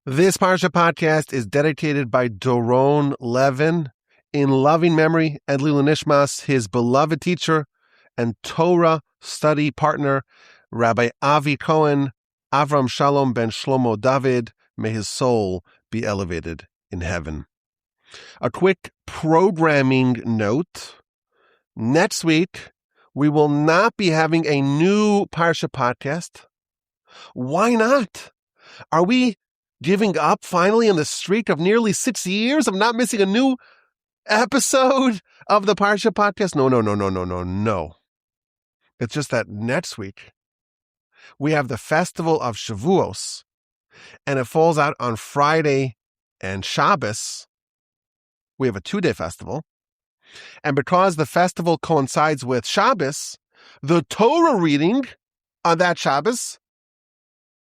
This Parsha podcast is dedicated by Doron Levin in loving memory and Lilu Nishmas, his beloved teacher and Torah study partner, Rabbi Avi Cohen, Avram Shalom ben Shlomo David. May his soul be elevated in heaven. A quick programming note. Next week, we will not be having a new Parsha podcast. Why not? Are we giving up finally on the streak of nearly 6 years of not missing a new episode of the Parsha podcast? No. It's just that next week we have the festival of Shavuos, and it falls out on Friday and Shabbos. We have a 2-day festival. And because the festival coincides with Shabbos, the Torah reading on that Shabbos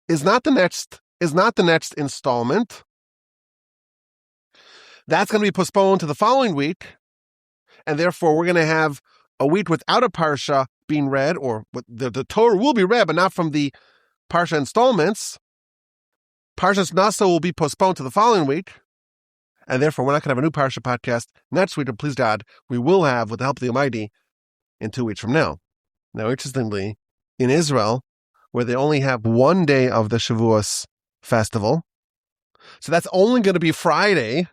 is not the next installment. That's going to be postponed to the following week, and therefore we're going to have a week without a Parsha being read, or the Torah will be read, but not from the Parsha installments. Parshas Naso will be postponed to the following week, and therefore we're not going to have a new Parsha podcast next week, and please God, we will have, with the help of the Almighty, in 2 weeks from now. Now, interestingly, in Israel, where they only have 1 day of the Shavuos festival, so that's only going to be Friday.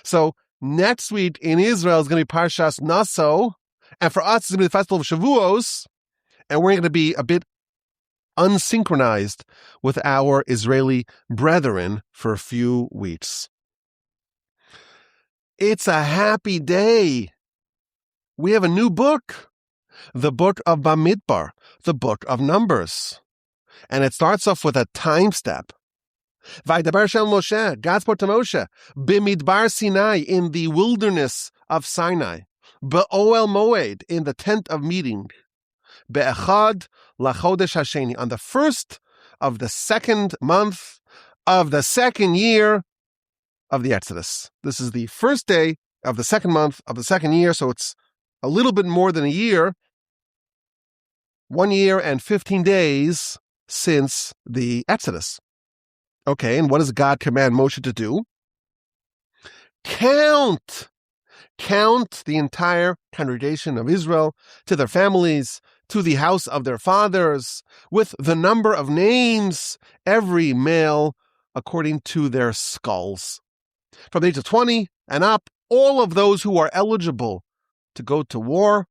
So next week in Israel is going to be Parshas Naso, and for us it's going to be the festival of Shavuos, and we're going to be a bit unsynchronized with our Israeli brethren for a few weeks. It's a happy day. We have a new book, the Book of Bamidbar, the Book of Numbers. And it starts off with a time step. Vaydaber shel Moshe, God spoke to Moshe, Bamidbar Sinai, in the wilderness of Sinai, Be'oel Moed, in the tent of meeting, Be'echad lachodesh hasheni, on the first of the second month of the second year of the Exodus. This is the first day of the second month of the second year, so it's a little bit more than a year, 1 year and 15 days since the Exodus. Okay, and what does God command Moshe to do? Count the entire congregation of Israel to their families, to the house of their fathers, with the number of names, every male according to their skulls. From the age of 20 and up, all of those who are eligible to go to war,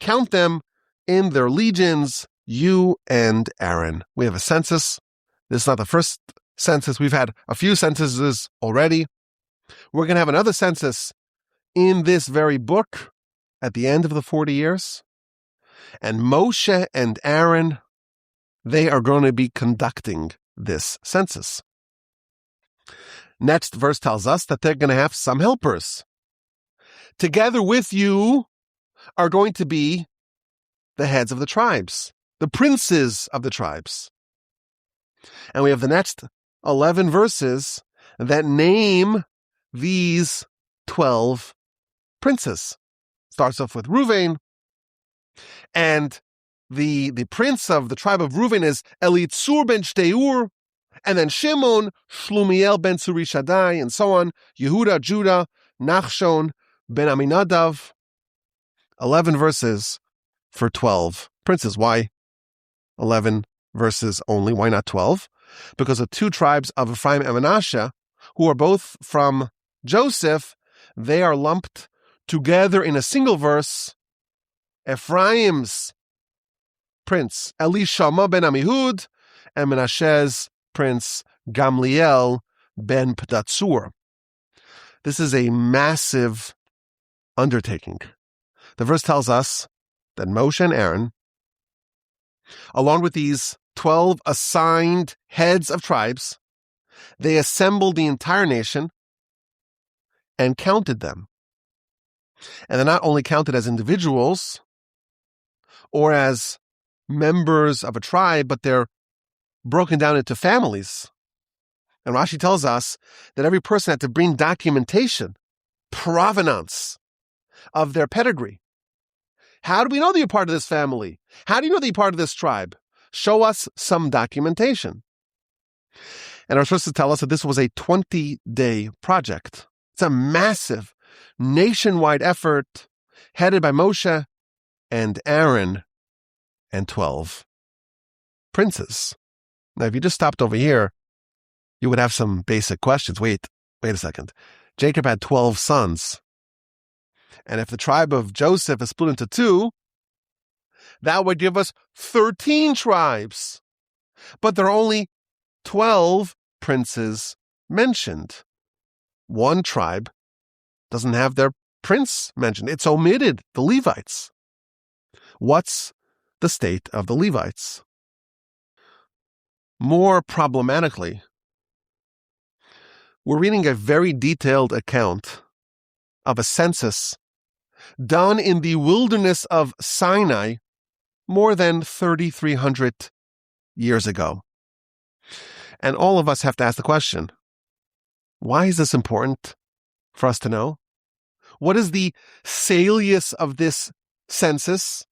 count them in their legions, you and Aaron. We have a census. This is not the first census. We've had a few censuses already. We're going to have another census in this very book at the end of the 40 years. And Moshe and Aaron, they are going to be conducting this census. Next verse tells us that they're going to have some helpers. Together with you are going to be the heads of the tribes, the princes of the tribes. And we have the next 11 verses that name these 12 princes. Starts off with Reuven, and the prince of the tribe of Reuven is Elitzur ben Shteur, and then Shimon, Shlumiel ben Surishadai, and so on. Yehuda, Judah, Nachshon ben Aminadav. 11 verses for 12 princes. Why 11 verses only? Why not 12? Because the 2 tribes of Ephraim and Manasseh, who are both from Joseph, they are lumped together in a single verse. Ephraim's prince, Elishama ben Amihud, and Manasseh's prince, Gamliel ben Pdatsur. This is a massive undertaking. The verse tells us that Moshe and Aaron, along with these 12 assigned heads of tribes, they assembled the entire nation and counted them. And they're not only counted as individuals or as members of a tribe, but they're broken down into families. And Rashi tells us that every person had to bring documentation, provenance of their pedigree. How do we know that you're part of this family? How do you know that you're part of this tribe? Show us some documentation. And our sources tell us that this was a 20-day project. It's a massive nationwide effort headed by Moshe and Aaron and 12 princes. Now, if you just stopped over here, you would have some basic questions. Wait a second. Jacob had 12 sons. And if the tribe of Joseph is split into two, that would give us 13 tribes. But there are only 12 princes mentioned. One tribe doesn't have their prince mentioned. It's omitted, the Levites. What's the state of the Levites? More problematically, we're reading a very detailed account of a census done in the wilderness of Sinai more than 3,300 years ago. And all of us have to ask the question, why is this important for us to know? What is the salience of this census?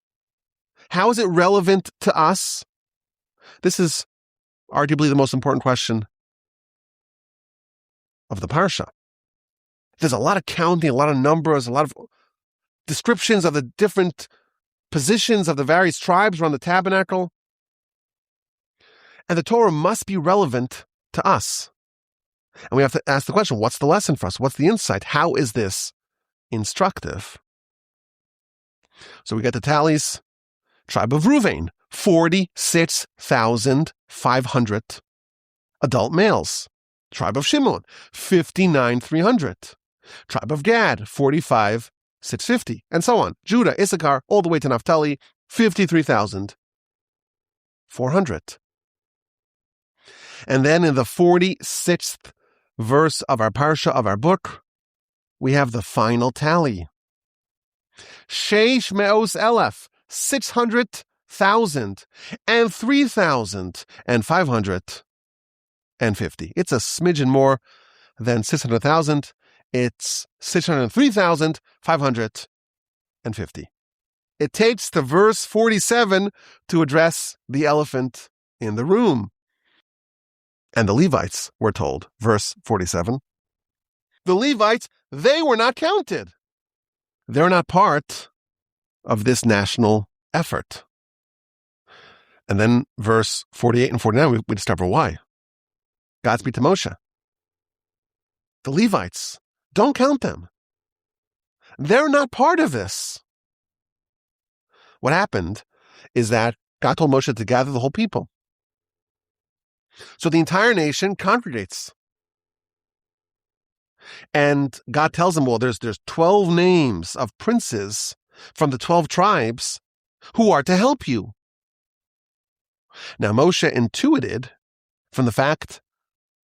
How is it relevant to us? This is arguably the most important question of the Parsha. There's a lot of counting, a lot of numbers, a lot of descriptions of the different positions of the various tribes around the tabernacle. And the Torah must be relevant to us. And we have to ask the question, what's the lesson for us? What's the insight? How is this instructive? So we get the tallies. Tribe of Reuven, 46,500 adult males. Tribe of Shimon, 59,300. Tribe of Gad, 45,650, and so on. Judah, Issachar, all the way to Naphtali, 53,400. And then in the 46th verse of our Parsha, of our book, we have the final tally. Sheish me'os elef, 600,000 and 3,550. It's a smidgen more than 600,000. It's 603,550. It takes to verse 47 to address the elephant in the room. And the Levites were told, verse 47, the Levites, they were not counted. They're not part of this national effort. And then verse 48 and 49, we discover why. God speaks to Moshe. The Levites, don't count them. They're not part of this. What happened is that God told Moshe to gather the whole people. So the entire nation congregates. And God tells them, well, there's 12 names of princes from the 12 tribes who are to help you. Now, Moshe intuited from the fact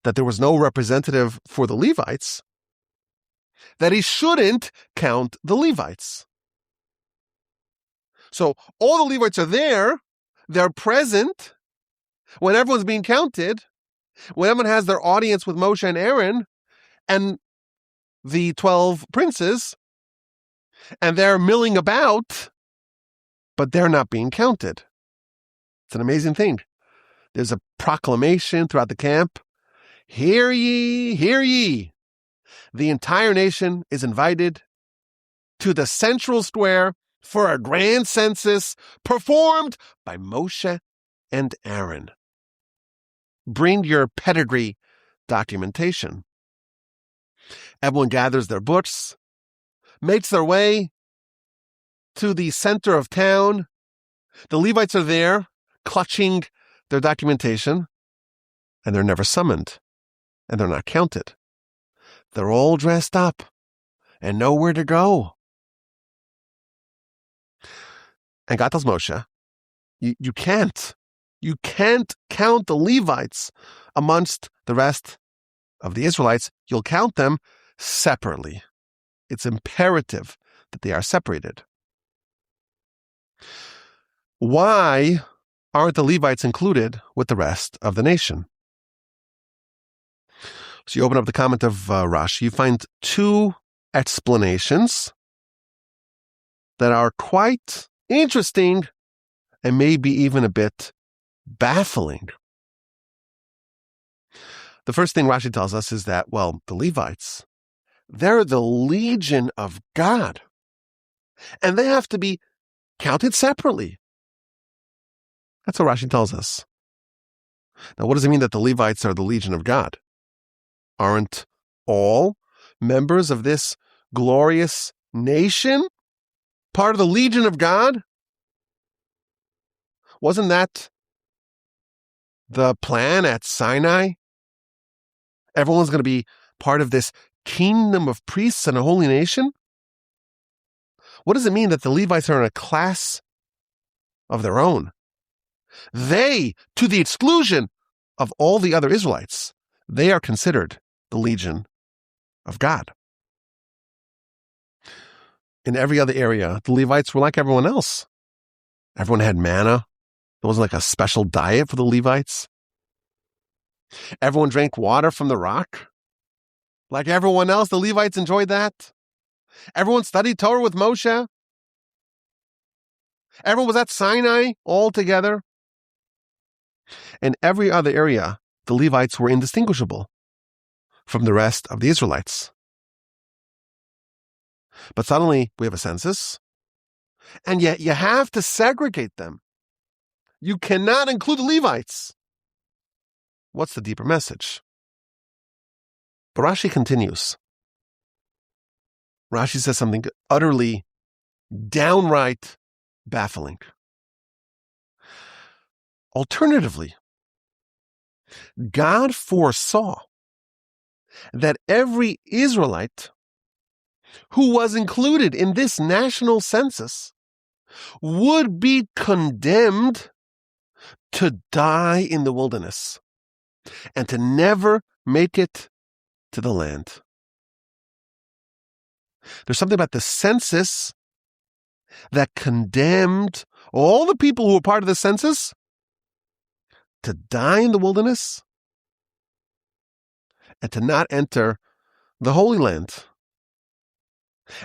that there was no representative for the Levites that he shouldn't count the Levites. So all the Levites are there, they're present when everyone's being counted, when everyone has their audience with Moshe and Aaron and the 12 princes, and they're milling about, but they're not being counted. It's an amazing thing. There's a proclamation throughout the camp. Hear ye, hear ye. The entire nation is invited to the central square for a grand census performed by Moshe and Aaron. Bring your pedigree documentation. Everyone gathers their books, makes their way to the center of town. The Levites are there, clutching their documentation, and they're never summoned, and they're not counted. They're all dressed up and nowhere to go. And God tells Moshe, you can't count the Levites amongst the rest of the Israelites. You'll count them separately. It's imperative that they are separated. Why aren't the Levites included with the rest of the nation? So you open up the comment of Rashi, you find two explanations that are quite interesting and maybe even a bit baffling. The first thing Rashi tells us is that, well, the Levites, they're the legion of God, and they have to be counted separately. That's what Rashi tells us. Now, what does it mean that the Levites are the legion of God? Aren't all members of this glorious nation part of the legion of God? Wasn't that the plan at Sinai? Everyone's going to be part of this kingdom of priests and a holy nation? What does it mean that the Levites are in a class of their own? They, to the exclusion of all the other Israelites, they are considered the legion of God. In every other area, the Levites were like everyone else. Everyone had manna. There wasn't like a special diet for the Levites. Everyone drank water from the rock. Like everyone else, the Levites enjoyed that. Everyone studied Torah with Moshe. Everyone was at Sinai all together. In every other area, the Levites were indistinguishable from the rest of the Israelites. But suddenly we have a census, and yet you have to segregate them. You cannot include the Levites. What's the deeper message? But Rashi continues. Rashi says something utterly, downright baffling. Alternatively, God foresaw that every Israelite who was included in this national census would be condemned to die in the wilderness and to never make it to the land. There's something about the census that condemned all the people who were part of the census to die in the wilderness and to not enter the Holy Land.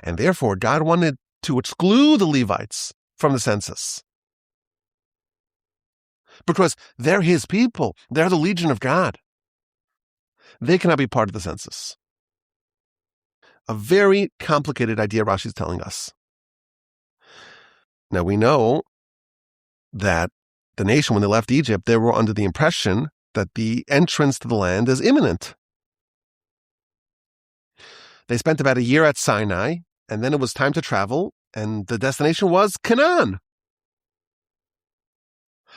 And therefore, God wanted to exclude the Levites from the census because they're his people. They're the legion of God. They cannot be part of the census. A very complicated idea Rashi is telling us. Now, we know that the nation, when they left Egypt, they were under the impression that the entrance to the land is imminent. They spent about a year at Sinai, and then it was time to travel, and the destination was Canaan.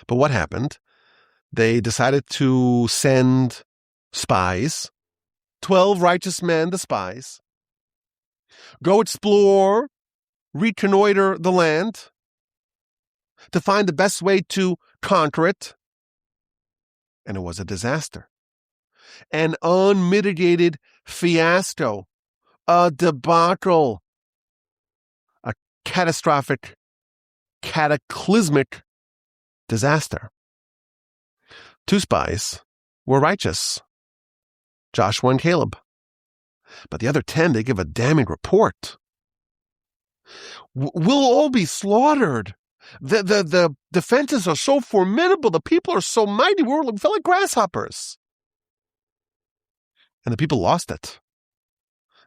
But what happened? They decided to send spies, 12 righteous men, the spies, go explore, reconnoiter the land to find the best way to conquer it. And it was a disaster, an unmitigated fiasco, a debacle, a catastrophic, cataclysmic disaster. 2 spies were righteous, Joshua and Caleb. But the other 10, they give a damning report. We'll all be slaughtered. The defenses are so formidable. The people are so mighty. We felt like grasshoppers. And the people lost it.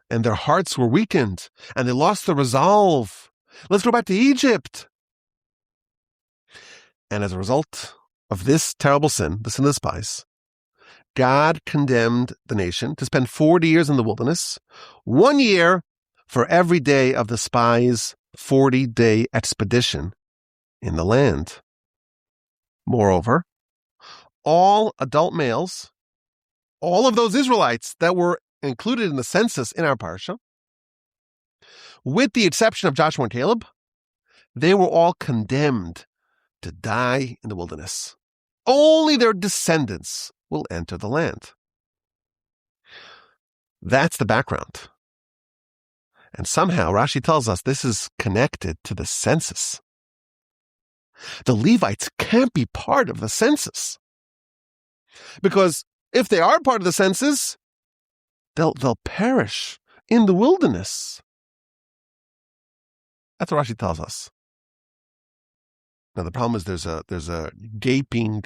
And their hearts were weakened. And they lost the resolve. Let's go back to Egypt. And as a result of this terrible sin, the sin of the spies, God condemned the nation to spend 40 years in the wilderness, 1 year for every day of the spies' 40-day expedition in the land. Moreover, all adult males, all of those Israelites that were included in the census in our Parsha, with the exception of Joshua and Caleb, they were all condemned to die in the wilderness. Only their descendants will enter the land. That's the background. And somehow Rashi tells us this is connected to the census. The Levites can't be part of the census. Because if they are part of the census, they'll perish in the wilderness. That's what Rashi tells us. Now the problem is there's a gaping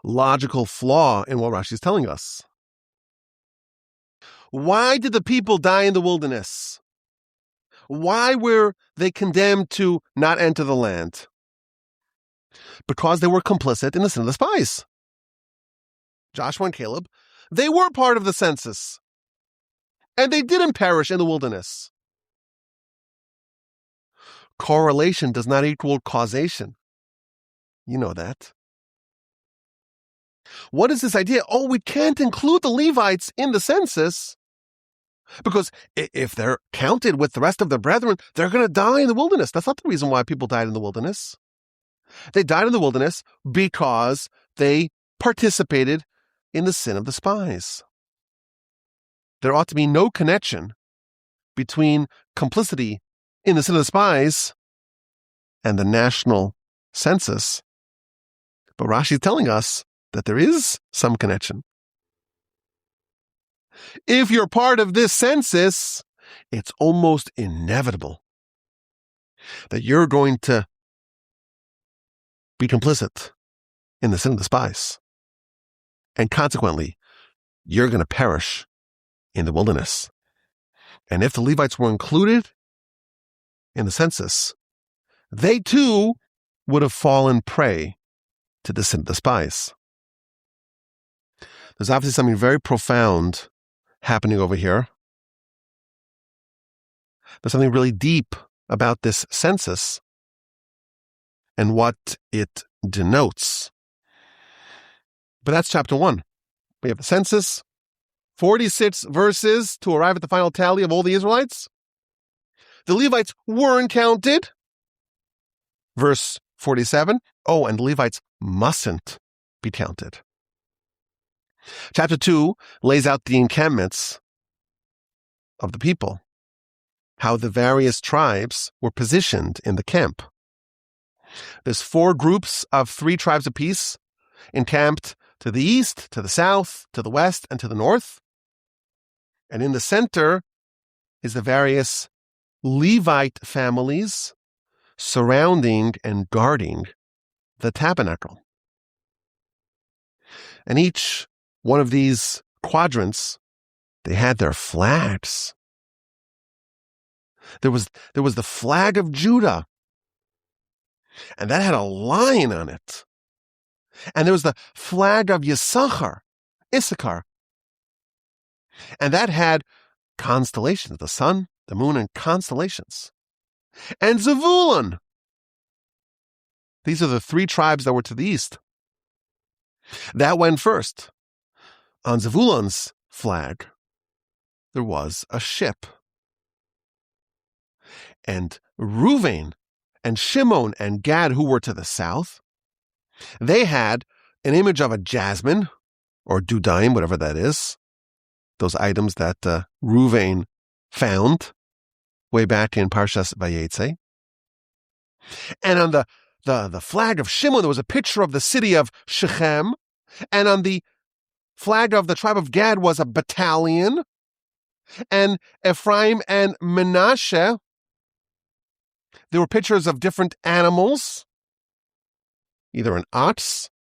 logical flaw in what Rashi is telling us. Why did the people die in the wilderness? Why were they condemned to not enter the land? Because they were complicit in the sin of the spies. Joshua and Caleb, they were part of the census. And they didn't perish in the wilderness. Correlation does not equal causation. You know that. What is this idea? Oh, we can't include the Levites in the census because if they're counted with the rest of the brethren, they're going to die in the wilderness. That's not the reason why people died in the wilderness. They died in the wilderness because they participated in the sin of the spies. There ought to be no connection between complicity in the sin of the spies and the national census. But Rashi is telling us that there is some connection. If you're part of this census, it's almost inevitable that you're going to be complicit in the sin of the spies. And consequently, you're going to perish in the wilderness. And if the Levites were included in the census, they too would have fallen prey to the sin of the spies. There's obviously something very profound happening over here. There's something really deep about this census and what it denotes. But that's chapter 1. We have the census, 46 verses to arrive at the final tally of all the Israelites. The Levites weren't counted. Verse 47. Oh, and the Levites mustn't be counted. Chapter 2 lays out the encampments of the people, how the various tribes were positioned in the camp. There's 4 groups of 3 tribes apiece, encamped to the east, to the south, to the west, and to the north. And in the center is the various Levite families surrounding and guarding the tabernacle. And each one of these quadrants, they had their flags. There was the flag of Judah, and that had a lion on it. And there was the flag of Issachar, and that had constellations, the sun, the moon, and constellations. And Zevulun. These are the 3 tribes that were to the east. That went first. On Zevulun's flag, there was a ship. And Reuven and Shimon and Gad, who were to the south, they had an image of a jasmine, or dudaim, whatever that is, those items that Reuven found way back in Parshas Vayetze. And on the flag of Shimon, there was a picture of the city of Shechem, and on the flag of the tribe of Gad was a battalion, and Ephraim and Menashe, there were pictures of different animals, either an ox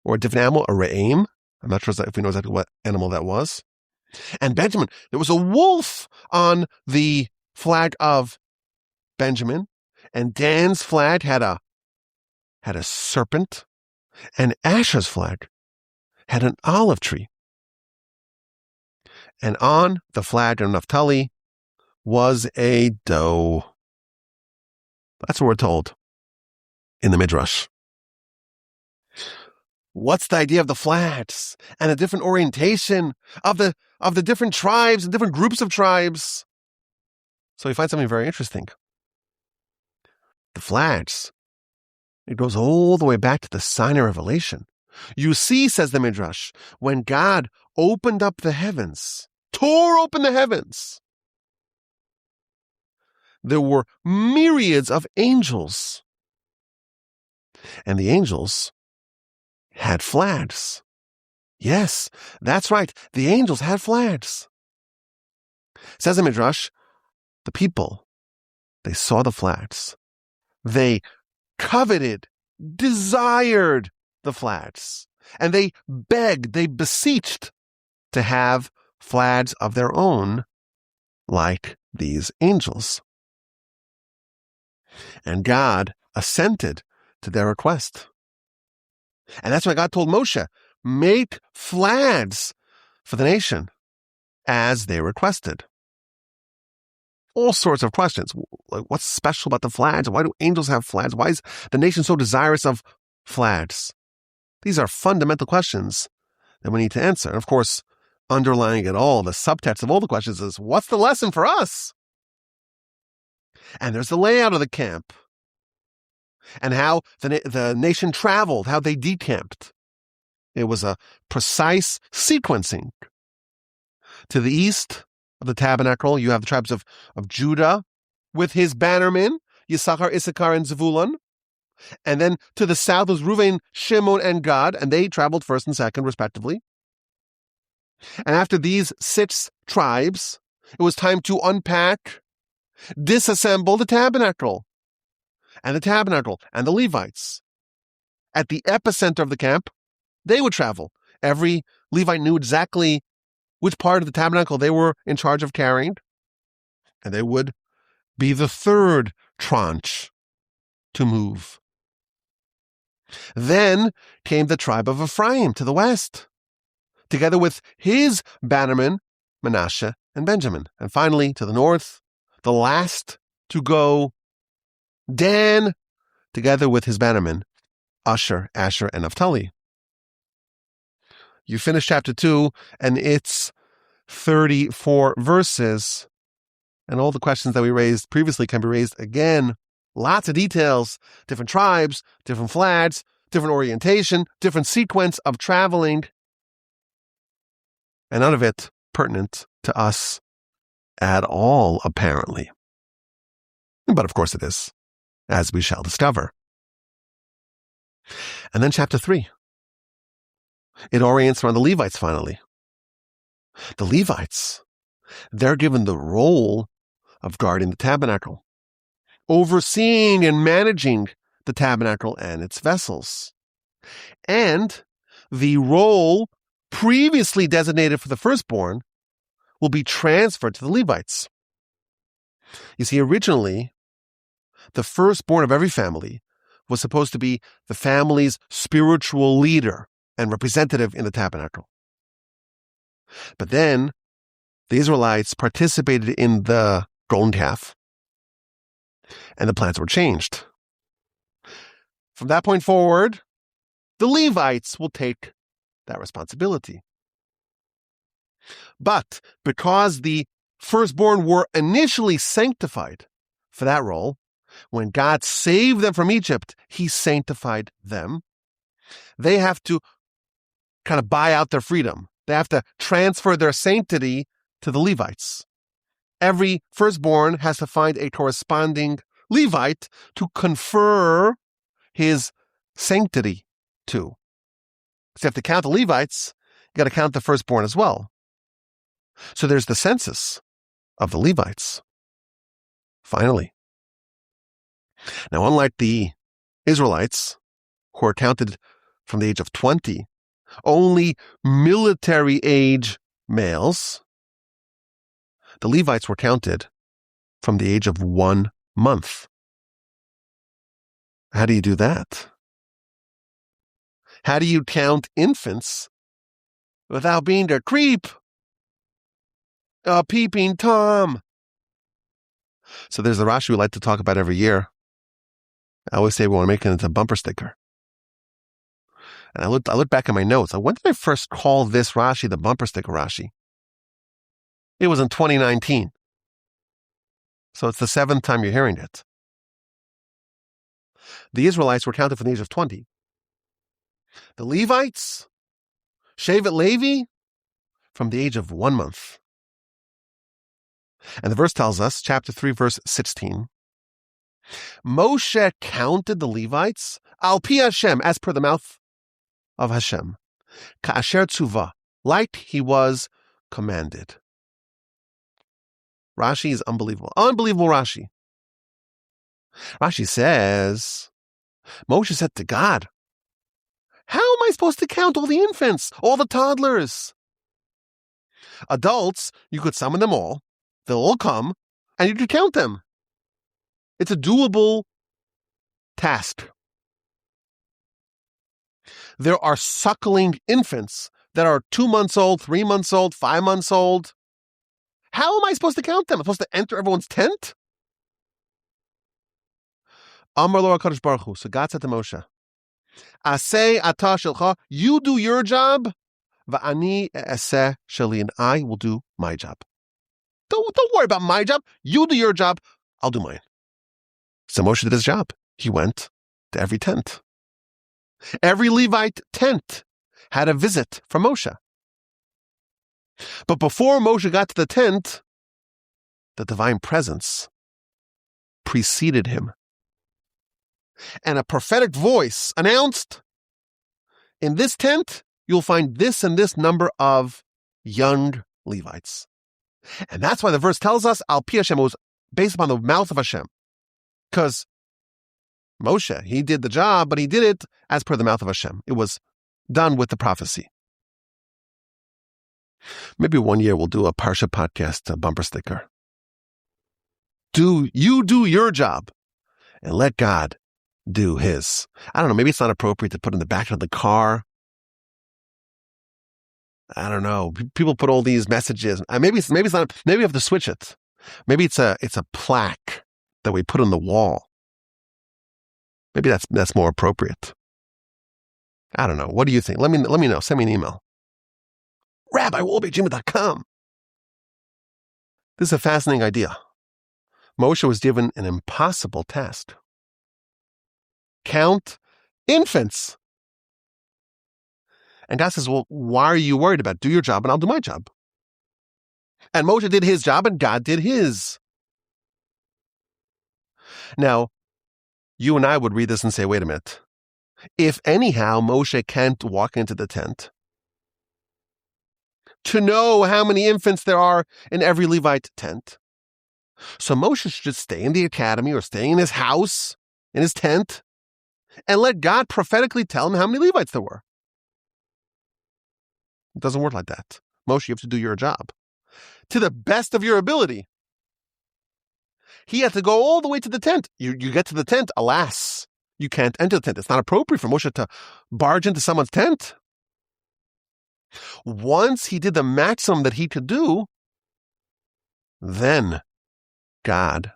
or a different animal, a re'em. I'm not sure if we know exactly what animal that was. And Benjamin, there was a wolf on the flag of Benjamin, and Dan's flag had a serpent, and Asher's flag had an olive tree. And on the flag of Naphtali was a doe. That's what we're told in the Midrash. What's the idea of the flags and the different orientation of the different tribes and different groups of tribes? So we find something very interesting. The flags, it goes all the way back to the Sinai revelation. You see, says the Midrash, when God opened up the heavens, tore open the heavens, there were myriads of angels. And the angels had flags. Yes, that's right. The angels had flags. Says the Midrash, the people, they saw the flags. They coveted, desired the flags. And they begged, they beseeched to have flags of their own like these angels. And God assented to their request. And that's why God told Moshe, make flags for the nation as they requested. All sorts of questions. Like, what's special about the flags? Why do angels have flags? Why is the nation so desirous of flags? These are fundamental questions that we need to answer. And of course, underlying it all, the subtext of all the questions is, what's the lesson for us? And there's the layout of the camp and how the nation traveled, how they decamped. It was a precise sequencing. To the east of the tabernacle, you have the tribes of Judah with his bannermen, Yisachar, Issachar, and Zevulun. And then to the south was Reuven, Shimon, and Gad, and they traveled first and second, respectively. And after these 6 tribes, it was time to unpack, disassemble the tabernacle and the Levites. At the epicenter of the camp, they would travel. Every Levite knew exactly which part of the tabernacle they were in charge of carrying, and they would be the third tranche to move. Then came the tribe of Ephraim to the west, together with his bannermen, Manasseh and Benjamin. And finally, to the north, the last to go, Dan, together with his bannermen, Asher, and Naphtali. You finish chapter 2, and it's 34 verses, and all the questions that we raised previously can be raised again. Lots of details, different tribes, different flags, different orientation, different sequence of traveling, and none of it pertinent to us at all, apparently. But of course it is, as we shall discover. And then chapter 3. It orients around the Levites finally. The Levites, they're given the role of guarding the tabernacle, overseeing and managing the tabernacle and its vessels. And the role previously designated for the firstborn will be transferred to the Levites. You see, originally, the firstborn of every family was supposed to be the family's spiritual leader and representative in the tabernacle. But then the Israelites participated in the golden calf, and the plans were changed. From that point forward, the Levites will take that responsibility. But because the firstborn were initially sanctified for that role, when God saved them from Egypt, he sanctified them. They have to kind of buy out their freedom. They have to transfer their sanctity to the Levites. Every firstborn has to find a corresponding Levite to confer his sanctity to. So you have to count the Levites, you got to count the firstborn as well. So there's the census of the Levites. Finally. Now, unlike the Israelites, who are counted from the age of 20, only military age males, the Levites were counted from the age of 1 month. How do you do that? How do you count infants without being a creep? A peeping Tom. So there's the Rashi we like to talk about every year. I always say we want to make it into a bumper sticker. And I look back at my notes. When did I first call this Rashi the bumper sticker Rashi? It was in 2019. So it's the 7th time you're hearing it. The Israelites were counted from the age of 20. The Levites, Shevet Levi, from the age of 1 month. And the verse tells us, chapter 3, verse 16, Moshe counted the Levites, al pi Hashem, as per the mouth of Hashem, ka'asher tzuva, like he was commanded. Rashi is unbelievable. Unbelievable Rashi. Rashi says, Moshe said to God, how am I supposed to count all the infants, all the toddlers? Adults, you could summon them all. They'll all come, and you could count them. It's a doable task. There are suckling infants that are 2 months old, 3 months old, 5 months old. How am I supposed to count them? I'm supposed to enter everyone's tent? Amar lo HaKadosh Baruch Hu. So God said to Moshe, Aseh ata shelcha, you do your job, va'ani eseh sheli, and I will do my job. Don't worry about my job. You do your job, I'll do mine. So Moshe did his job. He went to every tent. Every Levite tent had a visit from Moshe. But before Moshe got to the tent, the divine presence preceded him. And a prophetic voice announced, in this tent, you'll find this and this number of young Levites. And that's why the verse tells us, Al Pi Hashem, it was based upon the mouth of Hashem. Because Moshe, he did the job, but he did it as per the mouth of Hashem. It was done with the prophecy. Maybe one year we'll do a Parsha podcast, a bumper sticker. Do your job and let God do his. I don't know, maybe it's not appropriate to put in the back of the car. I don't know. People put all these messages. Maybe it's not. Maybe we have to switch it. Maybe it's a plaque that we put on the wall. Maybe that's more appropriate. I don't know. What do you think? Let me know. Send me an email. rabbi@wolbigima.com. This is a fascinating idea. Moshe was given an impossible task. Count infants. And God says, well, why are you worried about it? Do your job and I'll do my job. And Moshe did his job and God did his. Now, you and I would read this and say, wait a minute. If anyhow Moshe can't walk into the tent to know how many infants there are in every Levite tent, so Moshe should just stay in the academy or stay in his house, in his tent, and let God prophetically tell him how many Levites there were. It doesn't work like that. Moshe, you have to do your job to the best of your ability. He had to go all the way to the tent. You get to the tent, alas, you can't enter the tent. It's not appropriate for Moshe to barge into someone's tent. Once he did the maximum that he could do, then God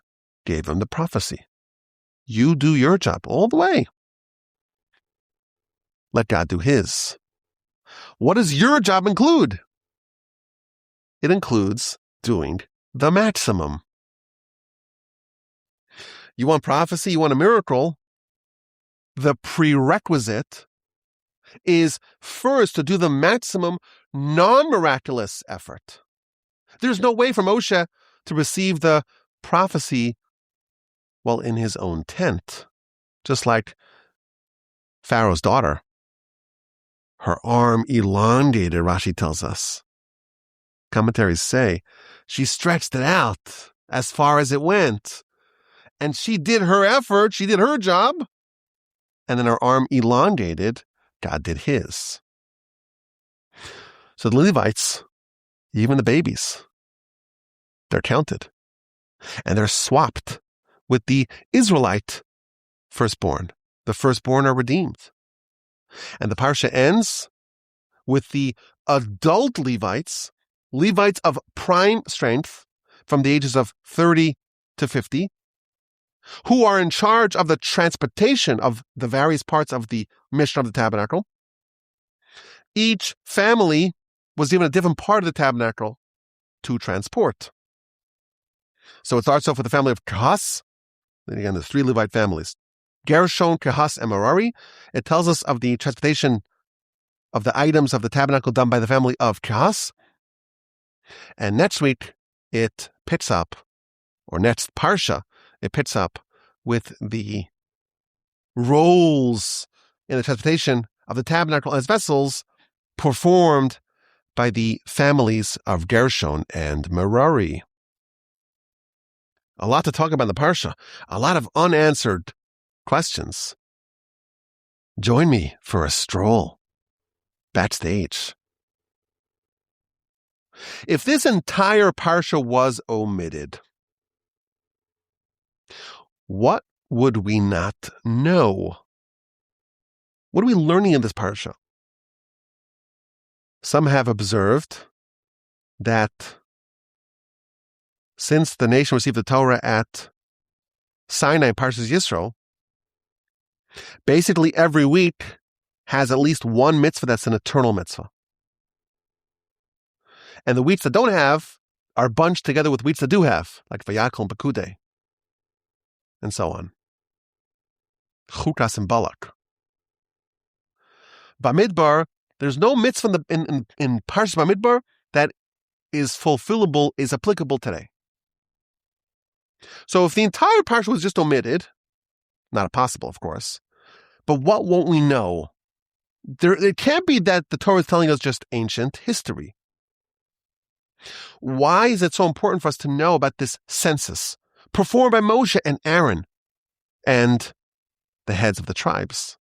gave him the prophecy. You do your job all the way. Let God do his. What does your job include? It includes doing the maximum. You want prophecy? You want a miracle? The prerequisite is first to do the maximum non-miraculous effort. There's no way for Moshe to receive the prophecy while in his own tent. Just like Pharaoh's daughter. Her arm elongated, Rashi tells us. Commentaries say she stretched it out as far as it went. And she did her effort, she did her job. And then her arm elongated, God did his. So the Levites, even the babies, they're counted. And they're swapped with the Israelite firstborn. The firstborn are redeemed. And the Parsha ends with the adult Levites, Levites of prime strength from the ages of 30 to 50, who are in charge of the transportation of the various parts of the mission of the tabernacle. Each family was given a different part of the tabernacle to transport. So it starts off with the family of Kahas. Then again, there's 3 Levite families. Gershon, Kahas, and Merari. It tells us of the transportation of the items of the tabernacle done by the family of Kahas. And next week, it picks up, or next Parsha, it picks up with the roles in the transportation of the tabernacle and its vessels performed by the families of Gershon and Merari. A lot to talk about in the Parsha. A lot of unanswered questions. Join me for a stroll backstage. If this entire Parsha was omitted, what would we not know? What are we learning in this Parsha? Some have observed that since the nation received the Torah at Sinai, Parshas Yisro, basically every week has at least one mitzvah that's an eternal mitzvah. And the weeks that don't have are bunched together with weeks that do have, like Vayakal and Pekudei, and so on. Chukas and Balak. Bamidbar, there's no mitzvah in Parsha Bamidbar that is fulfillable, is applicable today. So if the entire Parsha was just omitted, not possible, of course, but what won't we know? It can't be that the Torah is telling us just ancient history. Why is it so important for us to know about this census performed by Moshe and Aaron and the heads of the tribes?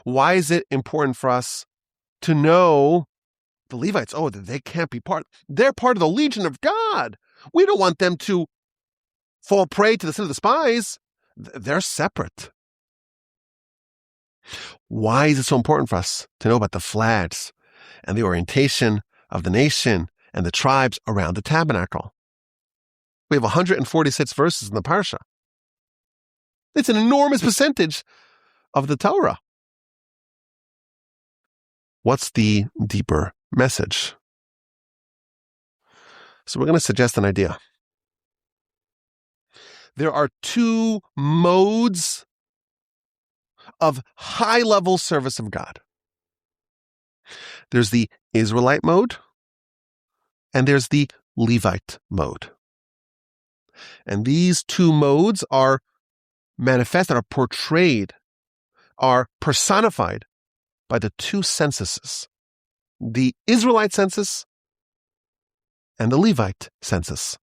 Why is it important for us to know the Levites? Oh, they can't be part. They're part of the legion of God. We don't want them to fall prey to the sin of the spies. They're separate. Why is it so important for us to know about the flags and the orientation of the nation and the tribes around the tabernacle? We have 146 verses in the Parsha. It's an enormous percentage of the Torah. What's the deeper message? So we're going to suggest an idea. There are two modes of high-level service of God. There's the Israelite mode, and there's the Levite mode. And these two modes are manifested, are portrayed, are personified by the two censuses, the Israelite census and the Levite census.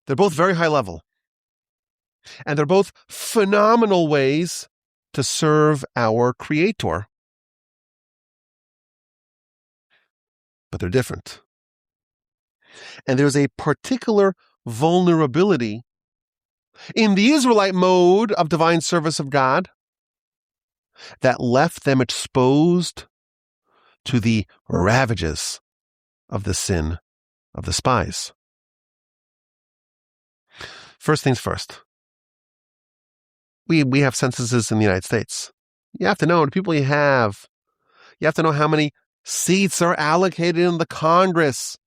They're both very high level, and they're both phenomenal ways to serve our Creator. But they're different. And there's a particular vulnerability in the Israelite mode of divine service of God that left them exposed to the ravages of the sin of the spies. First things first. We have censuses in the United States. You have to know the people you have. You have to know how many seats are allocated in the Congress,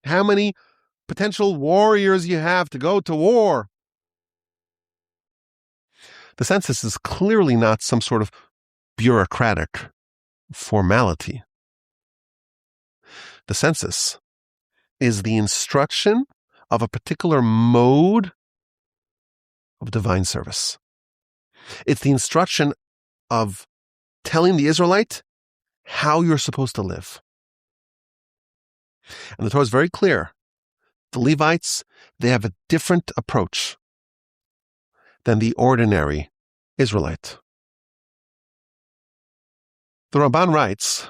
how many potential warriors you have to go to war. The census is clearly not some sort of bureaucratic formality. The census is the instruction of a particular mode of divine service. It's the instruction of telling the Israelite how you're supposed to live. And the Torah is very clear. The Levites, they have a different approach than the ordinary Israelite. The Ramban writes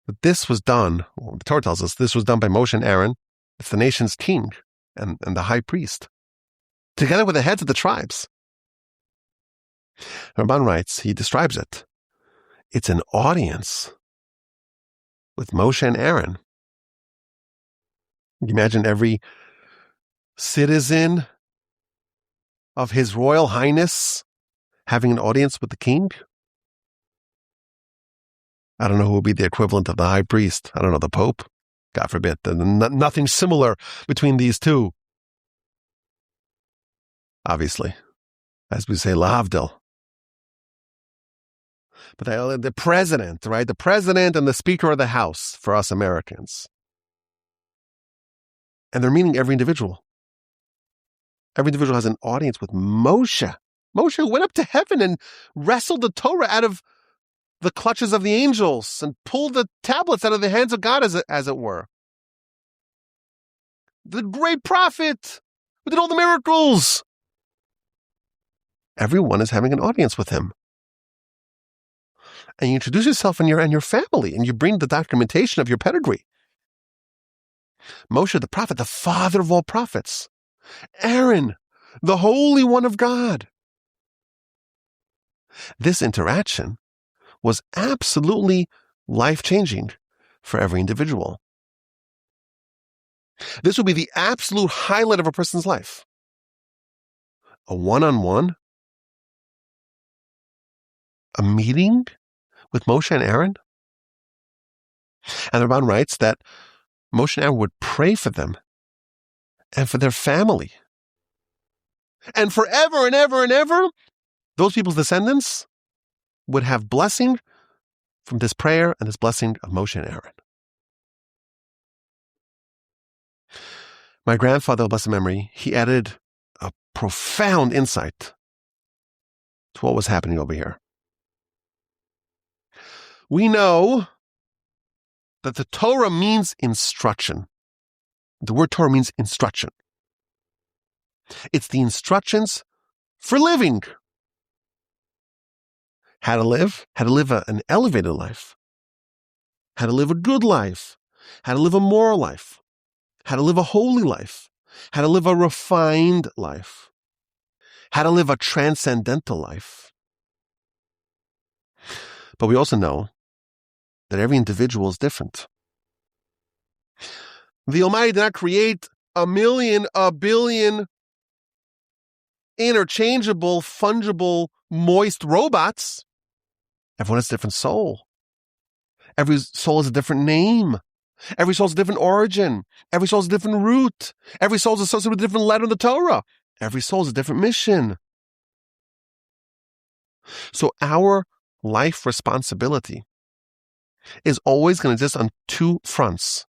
that this was done, well, the Torah tells us this was done by Moshe and Aaron. It's the nation's king and the high priest, together with the heads of the tribes. The Ramban writes, he describes it. It's an audience with Moshe and Aaron. You imagine every citizen of His Royal Highness having an audience with the king? I don't know who would be the equivalent of the high priest. I don't know, the Pope? God forbid. Nothing similar between these two. Obviously. As we say, lahavdil. But the president, right? The president and the Speaker of the House for us Americans. And they're meeting every individual. Every individual has an audience with Moshe. Moshe went up to heaven and wrestled the Torah out of the clutches of the angels and pulled the tablets out of the hands of God, as it were. The great prophet who did all the miracles. Everyone is having an audience with him. And you introduce yourself and your family, and you bring the documentation of your pedigree. Moshe, the prophet, the father of all prophets. Aaron, the Holy One of God. This interaction was absolutely life-changing for every individual. This would be the absolute highlight of a person's life. A one-on-one, a meeting with Moshe and Aaron. And the Ramban writes that Moshe and Aaron would pray for them and for their family. And forever and ever and ever, those people's descendants would have blessing from this prayer and this blessing of Moshe and Aaron. My grandfather, of blessed memory, he added a profound insight to what was happening over here. We know that the Torah means instruction. The word Torah means instruction. It's the instructions for living. How to live an elevated life. How to live a good life. How to live a moral life. How to live a holy life. How to live a refined life. How to live a transcendental life. But we also know that every individual is different. The Almighty did not create a billion interchangeable, fungible, moist robots. Everyone has a different soul. Every soul has a different name. Every soul has a different origin. Every soul has a different root. Every soul is associated with a different letter of the Torah. Every soul has a different mission. So our life responsibility is always going to exist on two fronts.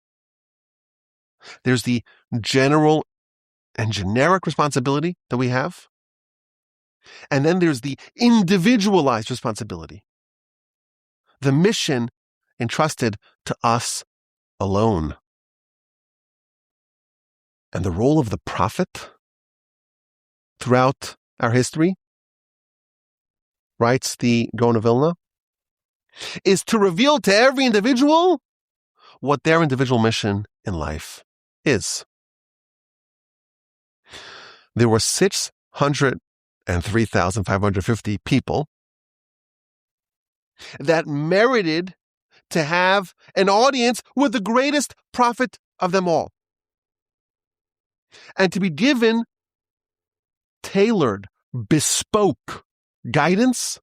There's the general and generic responsibility that we have. And then there's the individualized responsibility. The mission entrusted to us alone. And the role of the prophet throughout our history, writes the Gaon of Vilna, is to reveal to every individual what their individual mission in life is. There were 603,550 people that merited to have an audience with the greatest prophet of them all, and to be given tailored, bespoke guidance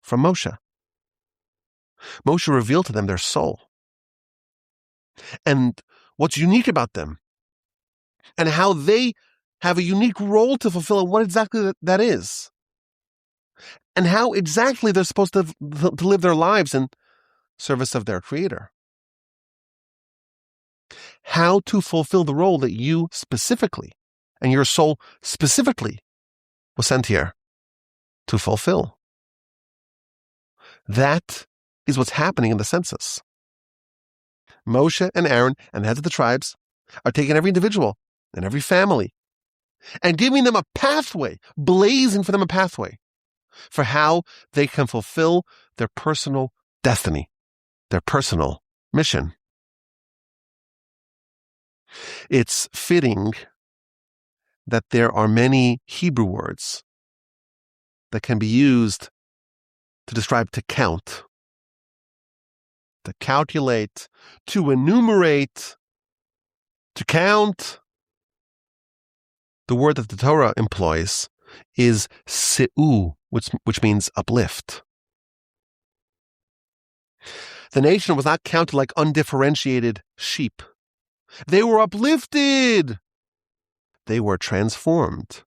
from Moshe. Moshe revealed to them their soul and what's unique about them and how they have a unique role to fulfill and what exactly that is, and how exactly they're supposed to live their lives in service of their Creator. How to fulfill the role that you specifically and your soul specifically was sent here to fulfill. That is what's happening in the census. Moshe and Aaron and the heads of the tribes are taking every individual and every family and giving them a pathway, blazing for them a pathway for how they can fulfill their personal destiny, their personal mission. It's fitting that there are many Hebrew words that can be used to describe to count, to calculate, to enumerate, to count. The word that the Torah employs is se'u, which means uplift. The nation was not counted like undifferentiated sheep. They were uplifted. They were transformed.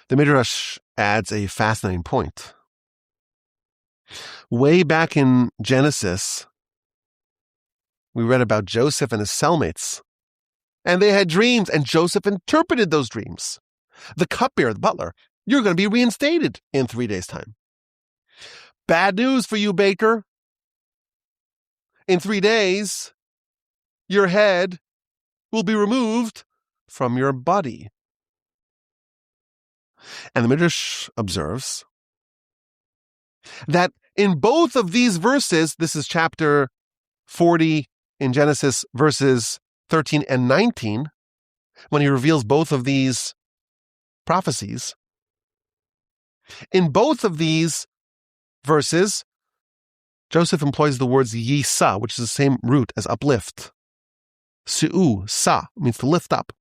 The Midrash adds a fascinating point. Way back in Genesis, we read about Joseph and his cellmates, and they had dreams, and Joseph interpreted those dreams. The cupbearer, the butler, you're going to be reinstated in 3 days' time. Bad news for you, baker. In 3 days, your head will be removed from your body. And the Midrash observes that in both of these verses, this is chapter 40 in Genesis, verses 13 and 19, when he reveals both of these prophecies, in both of these verses, Joseph employs the words yisa, which is the same root as uplift. Su'u, sa, means to lift up.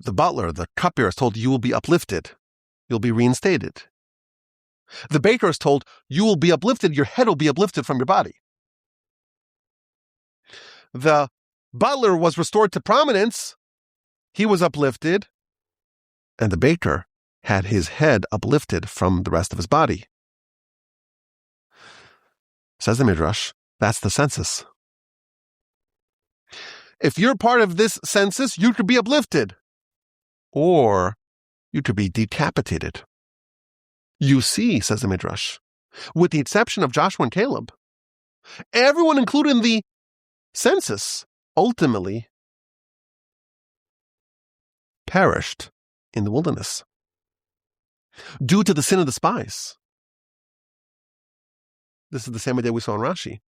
The butler, the cupbearer, is told, you will be uplifted. You'll be reinstated. The baker is told, you will be uplifted. Your head will be uplifted from your body. The butler was restored to prominence. He was uplifted. And the baker had his head uplifted from the rest of his body. Says the Midrash, that's the census. If you're part of this census, you could be uplifted. Or you could be decapitated. You see, says the Midrash, with the exception of Joshua and Caleb, everyone included in the census ultimately perished in the wilderness due to the sin of the spies. This is the same idea we saw in Rashi.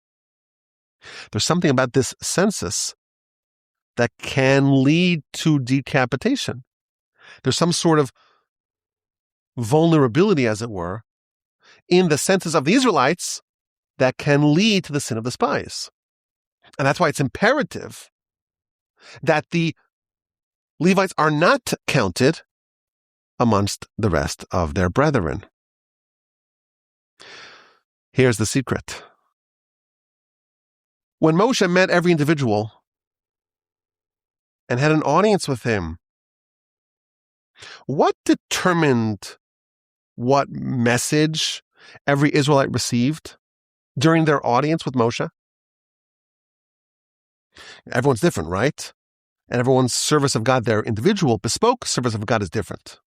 There's something about this census that can lead to decapitation. There's some sort of vulnerability, as it were, in the census of the Israelites that can lead to the sin of the spies. And that's why it's imperative that the Levites are not counted amongst the rest of their brethren. Here's the secret. When Moshe met every individual and had an audience with him, what determined what message every Israelite received during their audience with Moshe? Everyone's different, right? And everyone's service of God, their individual, bespoke service of God is different.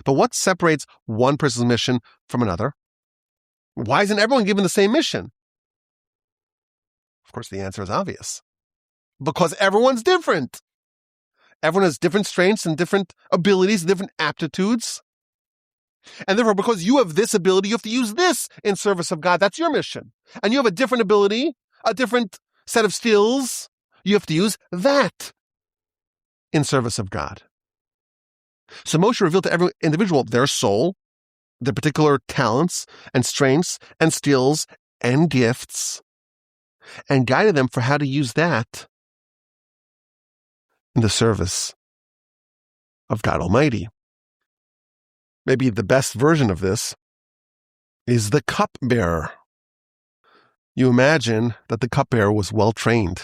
But what separates one person's mission from another? Why isn't everyone given the same mission? Of course, the answer is obvious. Because everyone's different. Everyone has different strengths and different abilities, different aptitudes. And therefore, because you have this ability, you have to use this in service of God. That's your mission. And you have a different ability, a different set of skills. You have to use that in service of God. So Moshe revealed to every individual their soul, their particular talents and strengths and skills and gifts, and guided them for how to use that in the service of God Almighty. Maybe the best version of this is the cupbearer. You imagine that the cupbearer was well trained.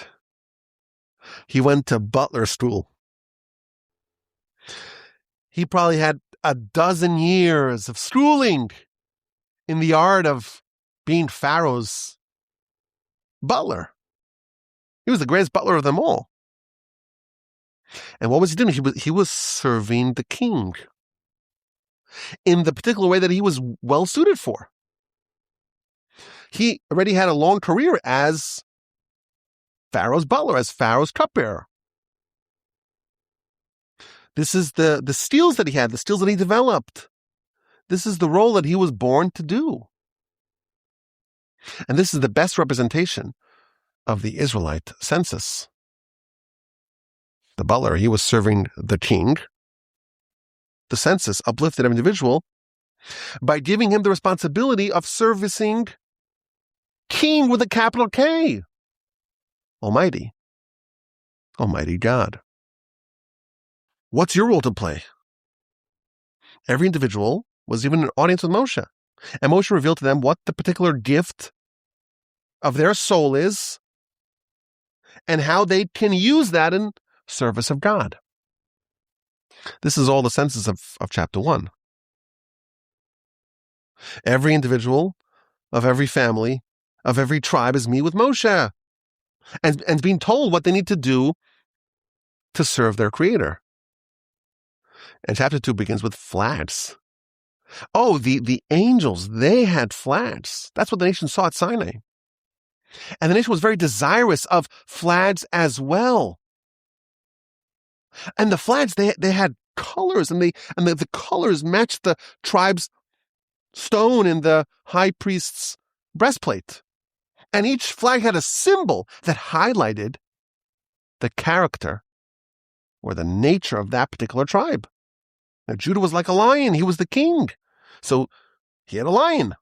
He went to butler school. He probably had a dozen years of schooling in the art of being Pharaoh's butler. He was the greatest butler of them all. And what was he doing? He was serving the king in the particular way that he was well suited for. He already had a long career as Pharaoh's butler, as Pharaoh's cupbearer. This is the skills that he had, the skills that he developed. This is the role that he was born to do. And this is the best representation of the Israelite census. The butler, he was serving the king. The census uplifted an individual by giving him the responsibility of servicing King with a capital K. Almighty God. What's your role to play? Every individual was given an audience with Moshe, and Moshe revealed to them what the particular gift of their soul is and how they can use that in service of God. This is all the census of chapter 1. Every individual of every family, of every tribe is me with Moshe and being told what they need to do to serve their Creator. And chapter 2 begins with flags. Oh, the angels, they had flags. That's what the nation saw at Sinai. And the nation was very desirous of flags as well. And the flags, they had colors, and the colors matched the tribe's stone in the high priest's breastplate. And each flag had a symbol that highlighted the character or the nature of that particular tribe. Now, Judah was like a lion. He was the king. So he had a lion.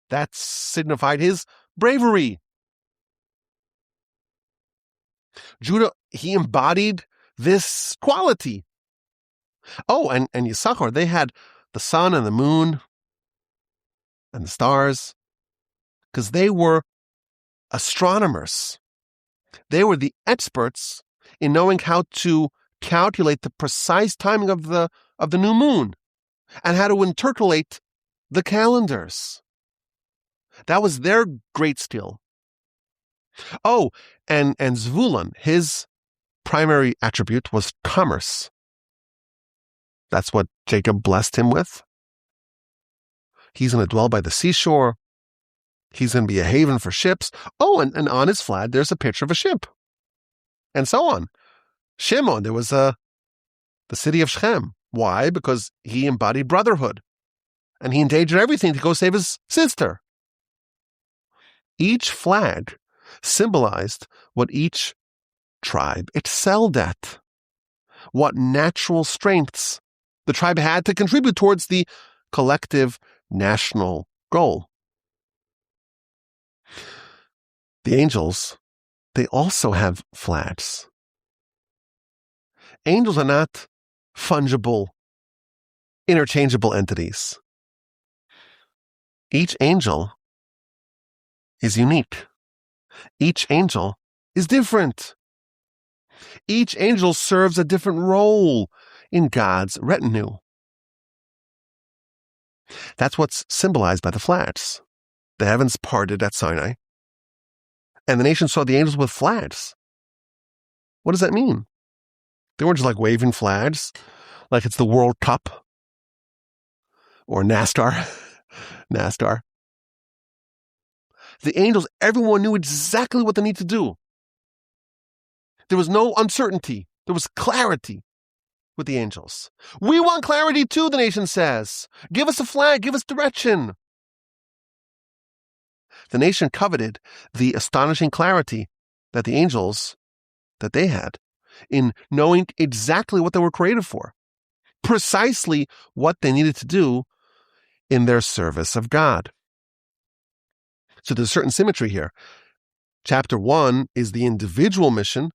That signified his bravery. Judah, he embodied this quality. Oh, and Yisachar, they had the sun and the moon and the stars because they were astronomers. They were the experts in knowing how to calculate the precise timing of the new moon and how to intercalate the calendars. That was their great skill. Oh, and Zvulun, his primary attribute was commerce. That's what Jacob blessed him with. He's going to dwell by the seashore. He's going to be a haven for ships. Oh, and on his flag, there's a picture of a ship. And so on. Shimon, there was the city of Shechem. Why? Because he embodied brotherhood. And he endangered everything to go save his sister. Each flag symbolized what each tribe excelled at, what natural strengths the tribe had to contribute towards the collective national goal. The angels, they also have flags. Angels are not fungible, interchangeable entities. Each angel is unique. Each angel is different. Each angel serves a different role in God's retinue. That's what's symbolized by the flags. The heavens parted at Sinai, and the nation saw the angels with flags. What does that mean? They weren't just like waving flags, like it's the World Cup or NASCAR. NASCAR. The angels, everyone knew exactly what they need to do. There was no uncertainty. There was clarity with the angels. We want clarity too, the nation says. Give us a flag. Give us direction. The nation coveted the astonishing clarity that the angels, that they had in knowing exactly what they were created for, precisely what they needed to do in their service of God. So there's a certain symmetry here. Chapter 1 is the individual mission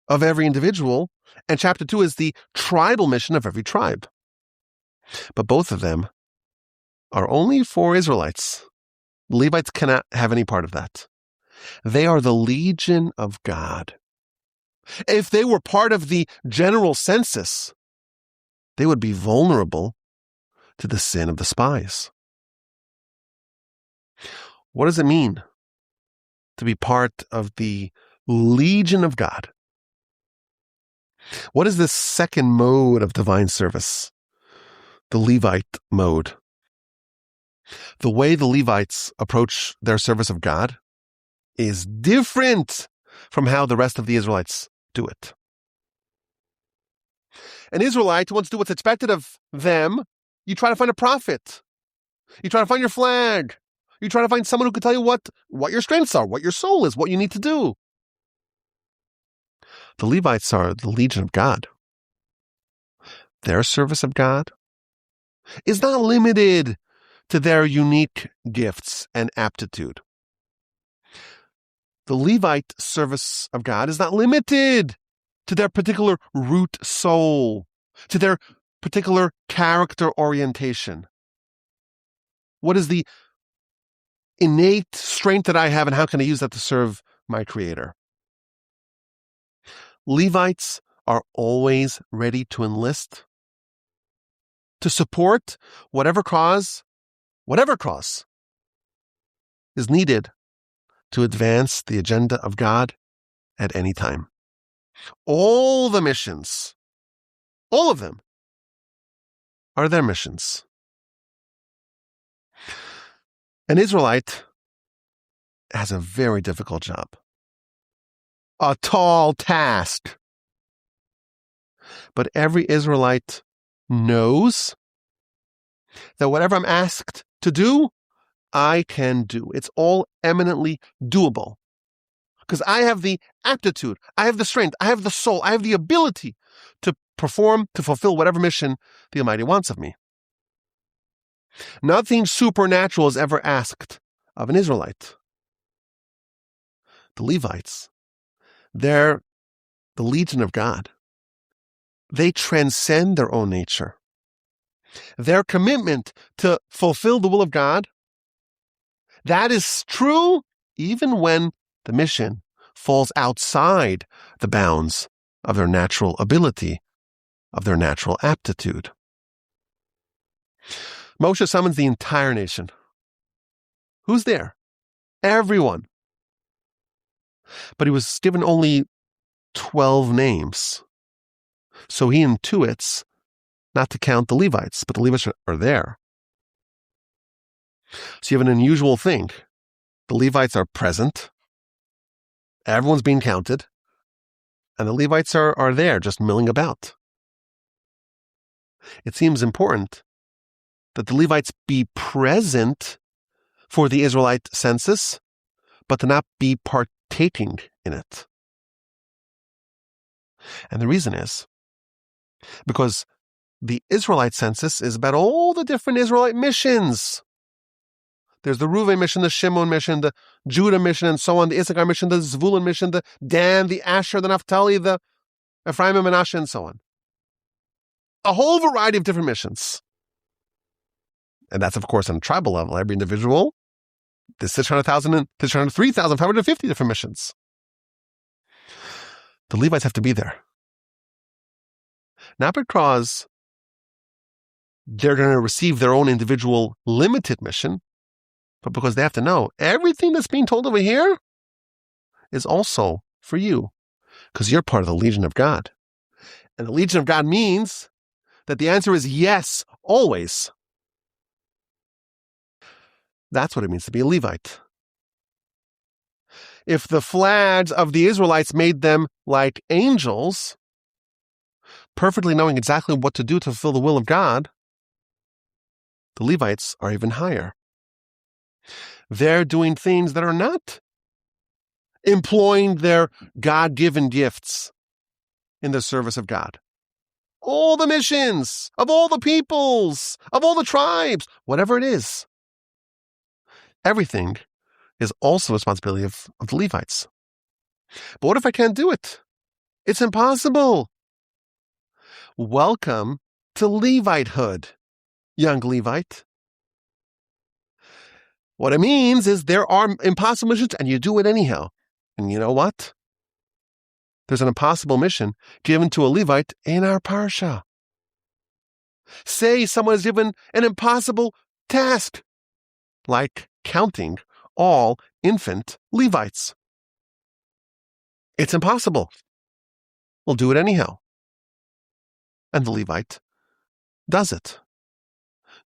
of every individual, and chapter 2 is the tribal mission of every tribe. But both of them are only for Israelites. Levites cannot have any part of that. They are the legion of God. If they were part of the general census, they would be vulnerable to the sin of the spies. What does it mean to be part of the legion of God? What is this second mode of divine service? The Levite mode. The way the Levites approach their service of God is different from how the rest of the Israelites do it. An Israelite wants to do what's expected of them. You try to find a prophet. You try to find your flag. You try to find someone who can tell you what your strengths are, what your soul is, what you need to do. The Levites are the legion of God. Their service of God is not limited to their unique gifts and aptitude. The Levite service of God is not limited to their particular root soul, to their particular character orientation. What is the innate strength that I have, and how can I use that to serve my Creator? Levites are always ready to enlist, to support whatever cause is needed to advance the agenda of God at any time. All the missions, all of them, are their missions. An Israelite has a very difficult job, a tall task. But every Israelite knows that whatever I'm asked to do, I can do. It's all eminently doable. Because I have the aptitude, I have the strength, I have the soul, I have the ability to perform, to fulfill whatever mission the Almighty wants of me. Nothing supernatural is ever asked of an Israelite. The Levites, they're the legion of God. They transcend their own nature. Their commitment to fulfill the will of God, that is true even when the mission falls outside the bounds of their natural ability, of their natural aptitude. Moshe summons the entire nation. Who's there? Everyone. But he was given only 12 names. So he intuits not to count the Levites, but the Levites are there. So you have an unusual thing. The Levites are present. Everyone's being counted. And the Levites are there, just milling about. It seems important that the Levites be present for the Israelite census, but to not be partaking in it. And the reason is because the Israelite census is about all the different Israelite missions. There's the Reuven mission, the Shimon mission, the Judah mission, and so on, the Issachar mission, the Zvulun mission, the Dan, the Asher, the Naphtali, the Ephraim and Manasseh, and so on. A whole variety of different missions. And that's, of course, on a tribal level. Every individual, there's 600,000 and 603,550 different missions. The Levites have to be there. Not because they're going to receive their own individual limited mission, but because they have to know everything that's being told over here is also for you, because you're part of the Legion of God. And the Legion of God means that the answer is yes, always. That's what it means to be a Levite. If the flags of the Israelites made them like angels, perfectly knowing exactly what to do to fulfill the will of God, the Levites are even higher. They're doing things that are not employing their God-given gifts in the service of God. All the missions of all the peoples, of all the tribes, whatever it is, everything is also the responsibility of the Levites. But what if I can't do it? It's impossible. Welcome to Levitehood, young Levite. What it means is there are impossible missions and you do it anyhow. And you know what? There's an impossible mission given to a Levite in our Parsha. Say someone is given an impossible task, like counting all infant Levites. It's impossible. We'll do it anyhow. And the Levite does it.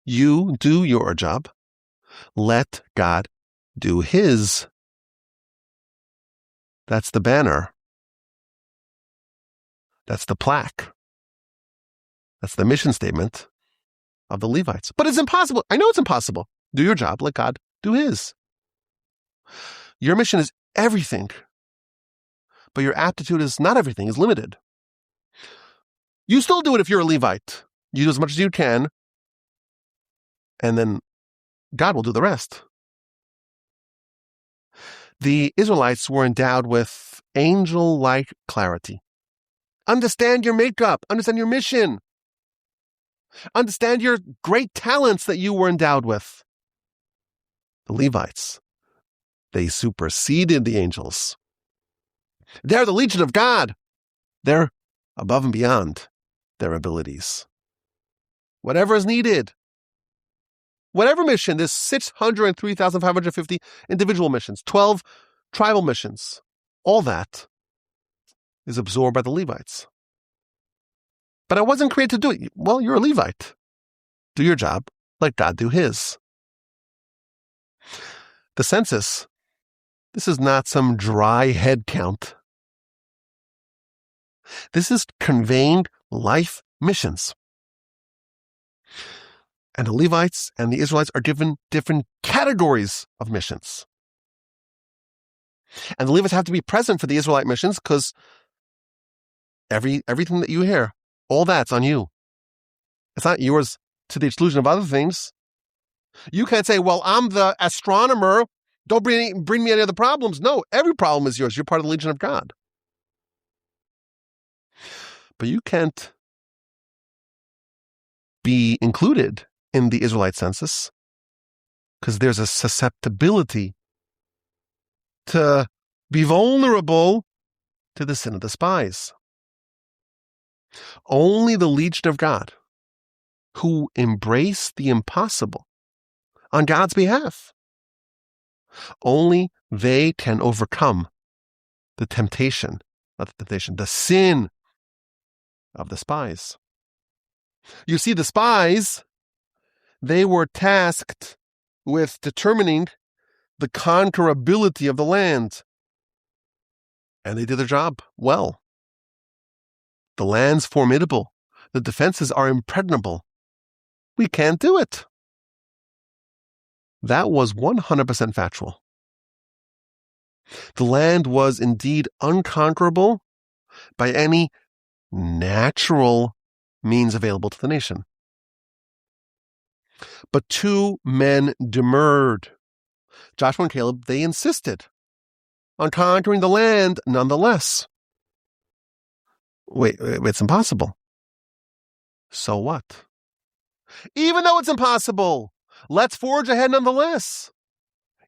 You do your job. Let God do his. That's the banner. That's the plaque. That's the mission statement of the Levites. But it's impossible. I know it's impossible. Do your job. Let God do his. Your mission is everything. But your aptitude is not everything, is limited. You still do it if you're a Levite. You do as much as you can. And then God will do the rest. The Israelites were endowed with angel-like clarity. Understand your makeup. Understand your mission. Understand your great talents that you were endowed with. The Levites, they superseded the angels. They're the Legion of God. They're above and beyond their abilities. Whatever is needed. Whatever mission, there's 603,550 individual missions, 12 tribal missions. All that is absorbed by the Levites. But I wasn't created to do it. Well, you're a Levite. Do your job. Let God do his. The census, this is not some dry head count. This is conveying life missions. And the Levites and the Israelites are given different categories of missions. And the Levites have to be present for the Israelite missions because everything that you hear, all that's on you. It's not yours to the exclusion of other things. You can't say, well, I'm the astronomer. Don't bring me any other problems. No, every problem is yours. You're part of the Legion of God. But you can't be included in the Israelite census because there's a susceptibility to be vulnerable to the sin of the spies. Only the Legion of God, who embrace the impossible on God's behalf, only they can overcome the sin of the spies. You see, the spies, they were tasked with determining the conquerability of the land. And they did their job well. The land's formidable. The defenses are impregnable. We can't do it. That was 100% factual. The land was indeed unconquerable by any natural means available to the nation. But two men demurred. Joshua and Caleb, they insisted on conquering the land nonetheless. Wait, it's impossible. So what? Even though it's impossible, let's forge ahead nonetheless.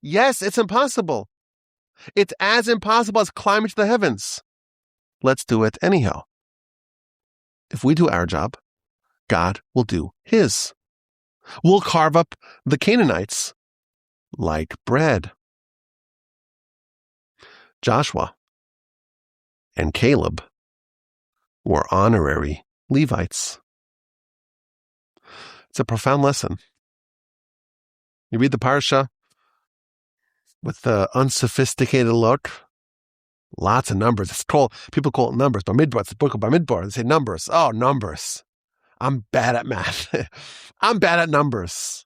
Yes, it's impossible. It's as impossible as climbing to the heavens. Let's do it anyhow. If we do our job, God will do his. We'll carve up the Canaanites like bread. Joshua and Caleb were honorary Levites. It's a profound lesson. You read the Parsha with the unsophisticated look. Lots of numbers. People call it numbers. Bamidbar, it's the Book of Bamidbar. They say numbers. Oh, numbers. I'm bad at math. I'm bad at numbers.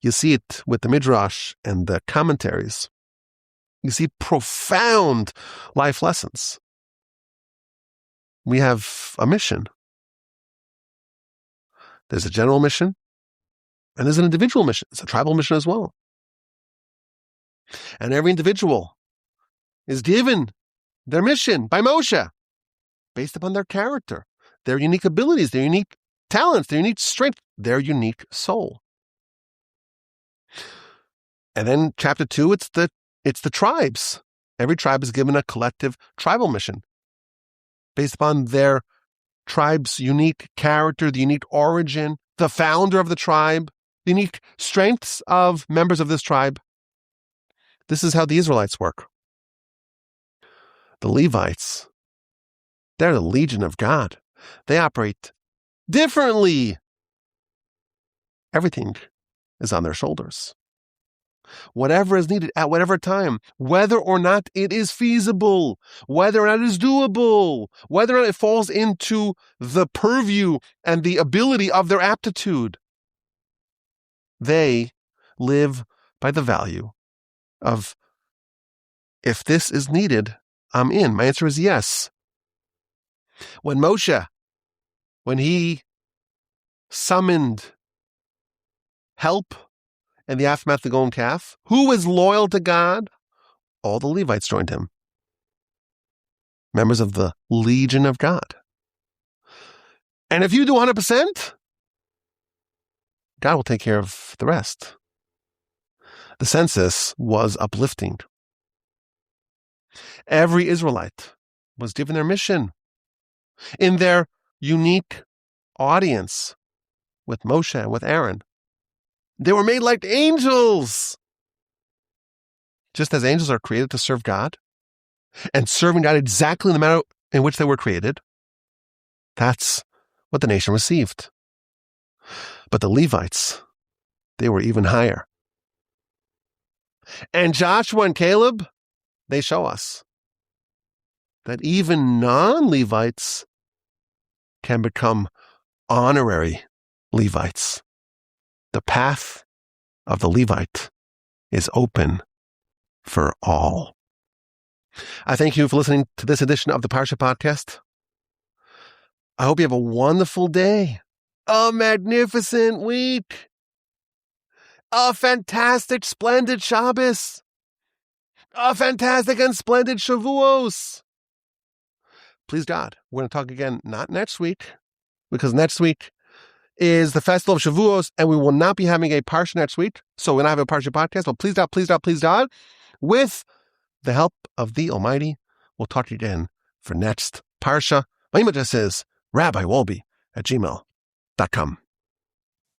You see it with the Midrash and the commentaries. You see profound life lessons. We have a mission. There's a general mission, and there's an individual mission. It's a tribal mission as well. And every individual is given their mission by Moshe based upon their character, their unique abilities, their unique talents, their unique strength, their unique soul. And then chapter 2, it's the tribes. Every tribe is given a collective tribal mission based upon their tribe's unique character, the unique origin, the founder of the tribe, the unique strengths of members of this tribe. This is how the Israelites work. The Levites, they're the Legion of God. They operate differently. Everything is on their shoulders. Whatever is needed at whatever time, whether or not it is feasible, whether or not it is doable, whether or not it falls into the purview and the ability of their aptitude. They live by the value of, if this is needed, I'm in. My answer is yes. When Moshe, when he summoned help in the aftermath of the golden calf, who was loyal to God? All the Levites joined him. Members of the Legion of God. And if you do 100%, God will take care of the rest. The census was uplifting. Every Israelite was given their mission in their unique audience with Moshe and with Aaron. They were made like angels. Just as angels are created to serve God and serving God exactly in the manner in which they were created, that's what the nation received. But the Levites, they were even higher. And Joshua and Caleb, they show us that even non-Levites can become honorary Levites. The path of the Levite is open for all. I thank you for listening to this edition of the Parsha podcast. I hope you have a wonderful day, a magnificent week, a fantastic, splendid Shabbos, a fantastic and splendid Shavuos. Please God, we're going to talk again, not next week, because next week is the festival of Shavuos, and we will not be having a Parsha next week, so we're not having a Parsha podcast, but please God, with the help of the Almighty, we'll talk to you again for next Parsha. My email address is rabbiwolbe@gmail.com.